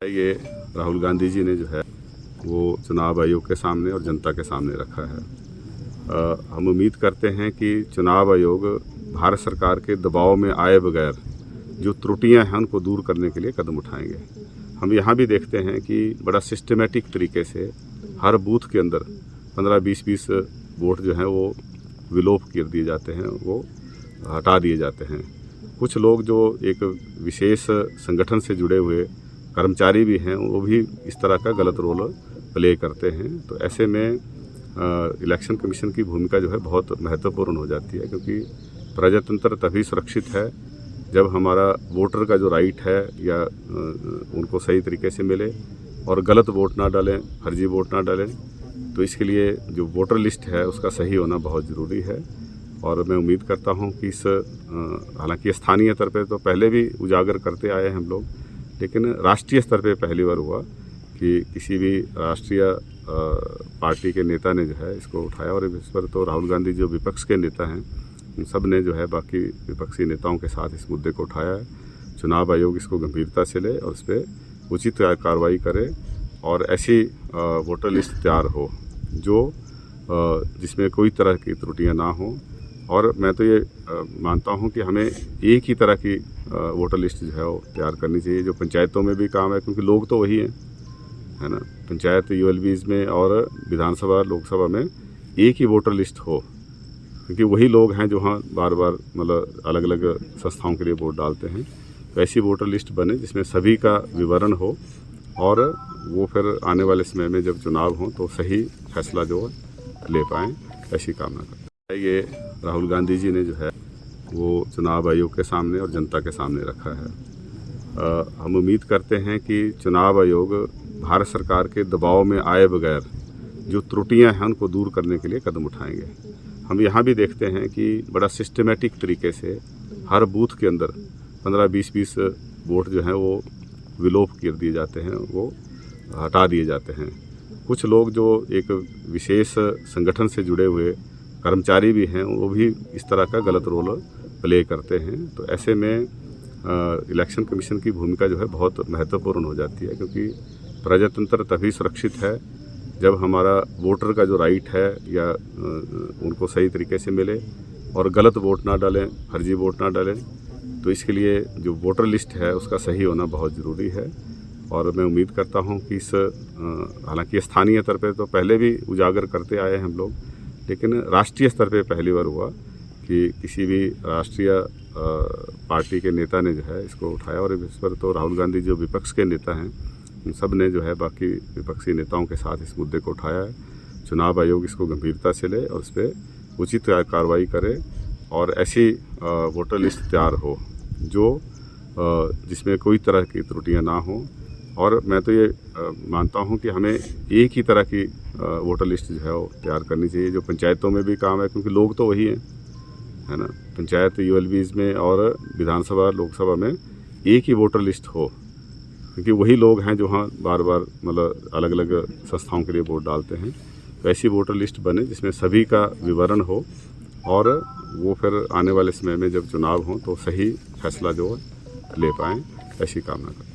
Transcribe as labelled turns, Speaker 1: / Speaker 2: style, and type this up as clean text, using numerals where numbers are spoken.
Speaker 1: ये राहुल गांधी जी ने जो है वो चुनाव आयोग के सामने और जनता के सामने रखा है। हम उम्मीद करते हैं कि चुनाव आयोग भारत सरकार के दबाव में आए बगैर जो त्रुटियां हैं उनको दूर करने के लिए कदम उठाएंगे। हम यहाँ भी देखते हैं कि बड़ा सिस्टमेटिक तरीके से हर बूथ के अंदर 15-20 वोट जो हैं वो विलोप कर दिए जाते हैं, वो हटा दिए जाते हैं। कुछ लोग जो एक विशेष संगठन से जुड़े हुए कर्मचारी भी हैं, वो भी इस तरह का गलत रोल प्ले करते हैं। तो ऐसे में इलेक्शन कमीशन की भूमिका जो है बहुत महत्वपूर्ण हो जाती है, क्योंकि प्रजातंत्र तभी सुरक्षित है जब हमारा वोटर का जो राइट है या उनको सही तरीके से मिले और गलत वोट ना डालें, फर्जी वोट ना डालें। तो इसके लिए जो वोटर लिस्ट है उसका सही होना बहुत ज़रूरी है। और मैं उम्मीद करता हूं कि इस हालांकि स्थानीय स्तर पर तो पहले भी उजागर करते आए हैं हम लोग, लेकिन राष्ट्रीय स्तर पे पहली बार हुआ कि किसी भी राष्ट्रीय पार्टी के नेता ने जो है इसको उठाया। और इस पर तो राहुल गांधी जो विपक्ष के नेता हैं उन सब ने जो है बाकी विपक्षी नेताओं के साथ इस मुद्दे को उठाया है। चुनाव आयोग इसको गंभीरता से ले और इस पर उचित कार्रवाई करे और ऐसी वोटर लिस्ट तैयार हो जो जिसमें कोई तरह की त्रुटियां ना हो। और मैं तो ये मानता हूं कि हमें एक ही तरह की वोटर लिस्ट जो है वो तैयार करनी चाहिए, जो पंचायतों में भी काम है, क्योंकि लोग तो वही हैं, है ना। पंचायत यूएलबीज़ में और विधानसभा लोकसभा में एक ही वोटर लिस्ट हो, क्योंकि वही लोग हैं जो हाँ बार बार मतलब अलग अलग संस्थाओं के लिए वोट डालते हैं। तो ऐसी वोटर लिस्ट बने जिसमें सभी का विवरण हो और वो फिर आने वाले समय में जब चुनाव हो तो सही फैसला जो ले पाएँ, ऐसी कामना करते हैं। ये राहुल गांधी जी ने जो है वो चुनाव आयोग के सामने और जनता के सामने रखा है। हम उम्मीद करते हैं कि चुनाव आयोग भारत सरकार के दबाव में आए बगैर जो त्रुटियां हैं उनको दूर करने के लिए कदम उठाएंगे। हम यहाँ भी देखते हैं कि बड़ा सिस्टमेटिक तरीके से हर बूथ के अंदर 15-20 वोट जो हैं वो विलोप कर दिए जाते हैं, वो हटा दिए जाते हैं। कुछ लोग जो एक विशेष संगठन से जुड़े हुए कर्मचारी भी हैं, वो भी इस तरह का गलत रोल प्ले करते हैं। तो ऐसे में इलेक्शन कमीशन की भूमिका जो है बहुत महत्वपूर्ण हो जाती है, क्योंकि प्रजातंत्र तभी सुरक्षित है जब हमारा वोटर का जो राइट है या उनको सही तरीके से मिले और गलत वोट ना डालें, फर्जी वोट ना डालें। तो इसके लिए जो वोटर लिस्ट है उसका सही होना बहुत ज़रूरी है। और मैं उम्मीद करता हूं कि इस हालांकि स्थानीय स्तर पर तो पहले भी उजागर करते आए हैं हम लोग, लेकिन राष्ट्रीय स्तर पे पहली बार हुआ कि किसी भी राष्ट्रीय पार्टी के नेता ने जो है इसको उठाया। और इस पर तो राहुल गांधी जो विपक्ष के नेता हैं उन सब ने जो है बाकी विपक्षी नेताओं के साथ इस मुद्दे को उठाया है। चुनाव आयोग इसको गंभीरता से ले और इस पर उचित कार्रवाई करे और ऐसी वोटर लिस्ट तैयार हो जो जिसमें कोई तरह की त्रुटियां ना हो। और मैं तो ये मानता हूं कि हमें एक ही तरह की वोटर लिस्ट जो है वो तैयार करनी चाहिए, जो पंचायतों में भी काम है, क्योंकि लोग तो वही हैं, है ना। पंचायत यूएलबीज़ में और विधानसभा लोकसभा में एक ही वोटर लिस्ट हो, क्योंकि वही लोग हैं जो हाँ बार बार मतलब अलग अलग संस्थाओं के लिए वोट डालते हैं। तो ऐसी वोटर लिस्ट बने जिसमें सभी का विवरण हो और वो फिर आने वाले समय में जब चुनाव हो तो सही फैसला जो ले पाएँ, ऐसी कामना करते हैं।